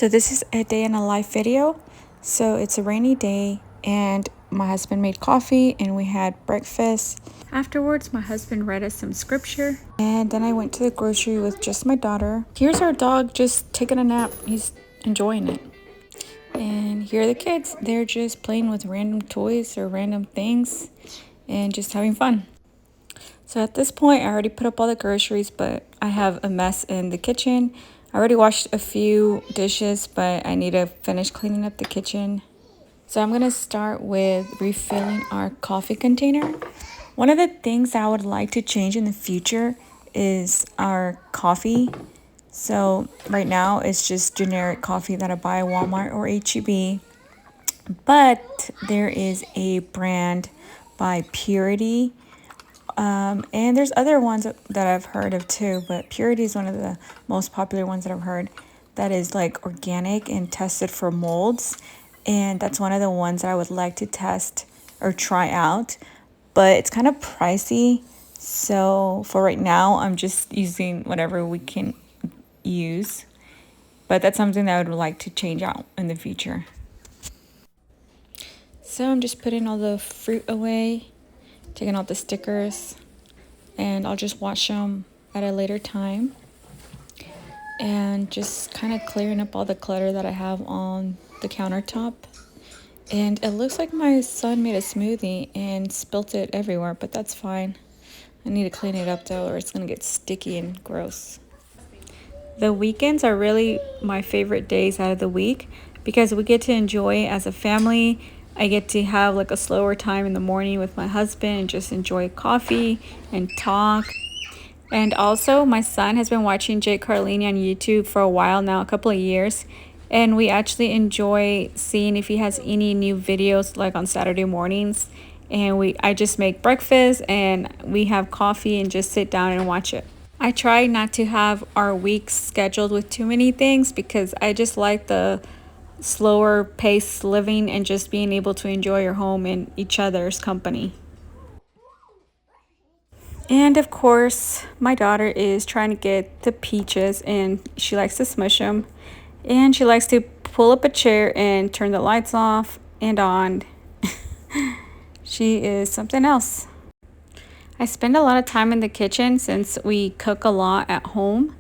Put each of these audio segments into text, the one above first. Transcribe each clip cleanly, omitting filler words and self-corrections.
So this is a day in a life video. So it's a rainy day and my husband made coffee and we had breakfast. Afterwards, my husband read us some scripture and then I went to the grocery with just my daughter. Here's our dog just taking a nap. He's enjoying it. And here are the kids. They're just playing with random toys or random things and just having fun. So at this point, I already put up all the groceries, but I have a mess in the kitchen. I already washed a few dishes, but I need to finish cleaning up the kitchen. So I'm going to start with refilling our coffee container. One of the things I would like to change in the future is our coffee. So right now it's just generic coffee that I buy at Walmart or H-E-B. But there is a brand by Purity. And there's other ones that I've heard of too, but Purity is one of the most popular ones that I've heard that is like organic and tested for molds. And that's one of the ones that I would like to test or try out, but it's kind of pricey. So for right now, I'm just using whatever we can use, but that's something that I would like to change out in the future. So I'm just putting all the fruit away, taking out the stickers, and I'll just wash them at a later time. And just kind of clearing up all the clutter that I have on the countertop. And it looks like my son made a smoothie and spilt it everywhere, but that's fine. I need to clean it up though, or it's gonna get sticky and gross. The weekends are really my favorite days out of the week because we get to enjoy as a family. I get to have like a slower time in the morning with my husband and just enjoy coffee and talk. And also my son has been watching Jake Carlini on YouTube for a while now, a couple of years. And we actually enjoy seeing if he has any new videos like on Saturday mornings. And I just make breakfast and we have coffee and just sit down and watch it. I try not to have our weeks scheduled with too many things because I just like the slower pace living and just being able to enjoy your home and each other's company. And of course, my daughter is trying to get the peaches and she likes to smush them. And she likes to pull up a chair and turn the lights off and on. She is something else. I spend a lot of time in the kitchen since we cook a lot at home.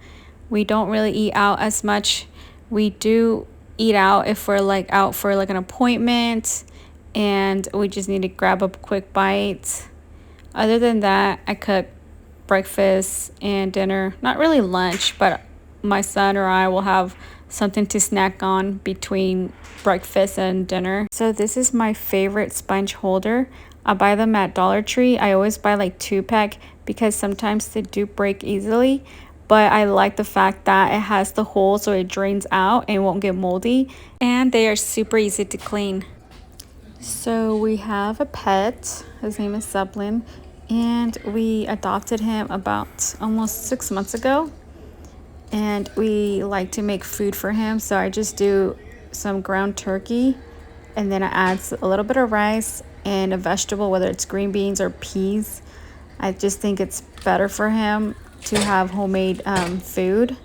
We don't really eat out as much. We do eat out if we're like out for like an appointment and we just need to grab a quick bite. Other than that, I cook breakfast and dinner. Not really lunch, but my son or I will have something to snack on between breakfast and dinner. So this is my favorite sponge holder. I buy them at Dollar Tree. I always buy like 2-pack because sometimes they do break easily. But I like the fact that it has the hole so it drains out and won't get moldy. And they are super easy to clean. So we have a pet. His name is Zeppelin. And we adopted him about almost 6 months ago. And we like to make food for him. So I just do some ground turkey. And then I add a little bit of rice and a vegetable, whether it's green beans or peas. I just think it's better for him to have homemade food.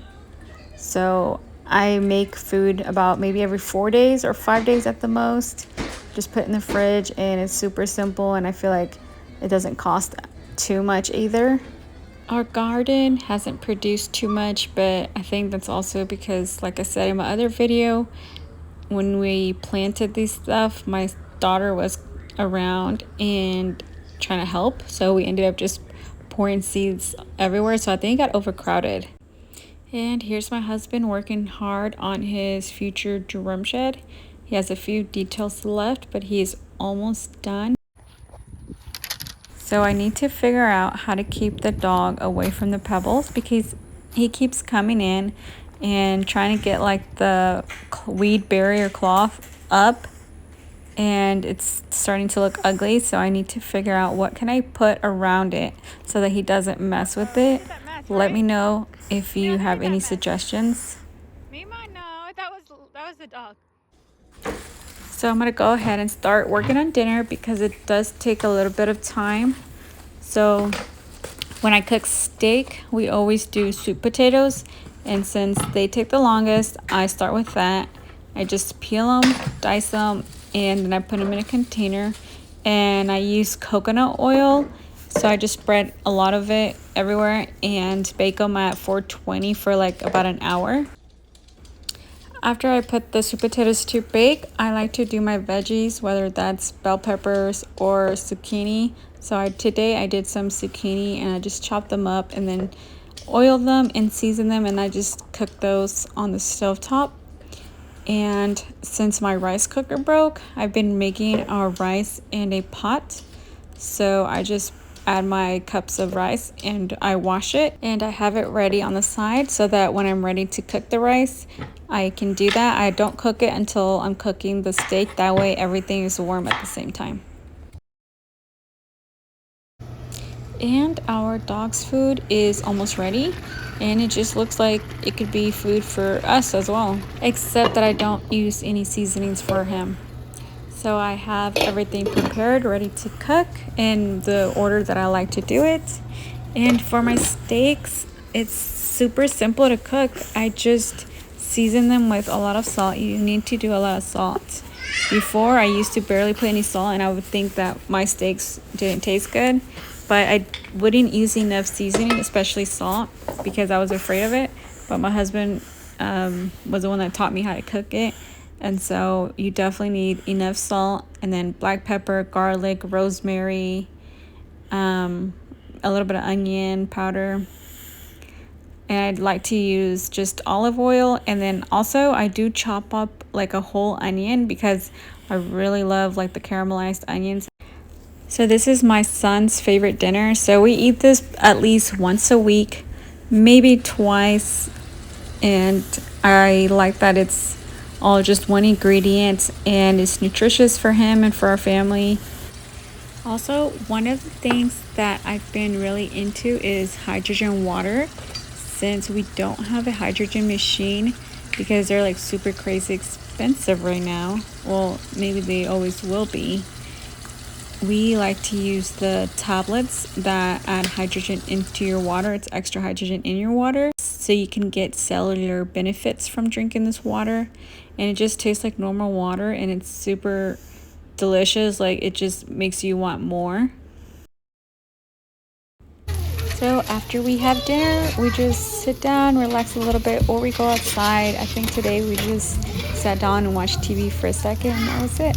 So I make food about maybe every 4 days or 5 days at the most. Just put it in the fridge and it's super simple and I feel like it doesn't cost too much either. Our garden hasn't produced too much, but I think that's also because, like I said in my other video, when we planted these stuff, my daughter was around and trying to help, so we ended up just pouring seeds everywhere, so I think it got overcrowded. And here's my husband working hard on his future drum shed. He has a few details left, but he is almost done. So I need to figure out how to keep the dog away from the pebbles because he keeps coming in and trying to get like the weed barrier cloth up and it's starting to look ugly. So I need to figure out what can I put around it so that he doesn't mess with it. Let me know if you have any suggestions. No, that was the dog. So I'm gonna go ahead and start working on dinner because it does take a little bit of time. So when I cook steak, we always do sweet potatoes And since they take the longest, I start with that. I just peel them, dice them, and then I put them in a container. And I use coconut oil, so I just spread a lot of it everywhere and bake them at 420 for like about an hour. After I put the sweet potatoes to bake, I like to do my veggies, whether that's bell peppers or zucchini. So today I did some zucchini and I just chopped them up and then oiled them and seasoned them, and I just cooked those on the stove top. And since my rice cooker broke, I've been making our rice in a pot. So I just add my cups of rice and I wash it and I have it ready on the side so that when I'm ready to cook the rice, I can do that. I don't cook it until I'm cooking the steak. That way everything is warm at the same time. And our dog's food is almost ready, and it just looks like it could be food for us as well, except that I don't use any seasonings for him. So I have everything prepared, ready to cook in the order that I like to do it. And for my steaks, it's super simple to cook. I just season them with a lot of salt. You need to do a lot of salt. Before, I used to barely put any salt, and I would think that my steaks didn't taste good. But I wouldn't use enough seasoning, especially salt, because I was afraid of it. But my husband was the one that taught me how to cook it. And so you definitely need enough salt, and then black pepper, garlic, rosemary, a little bit of onion powder. And I'd like to use just olive oil. And then also I do chop up like a whole onion because I really love like the caramelized onions. So this is my son's favorite dinner. So we eat this at least once a week, maybe twice. And I like that it's all just one ingredient and it's nutritious for him and for our family. Also, one of the things that I've been really into is hydrogen water, since we don't have a hydrogen machine because they're like super crazy expensive right now. Well, maybe they always will be. We like to use the tablets that add hydrogen into your water. It's extra hydrogen in your water, so you can get cellular benefits from drinking this water. And it just tastes like normal water, and it's super delicious. Like, it just makes you want more. So after we have dinner, we just sit down, relax a little bit, or we go outside. I think today we just sat down and watched TV for a second, and that was it.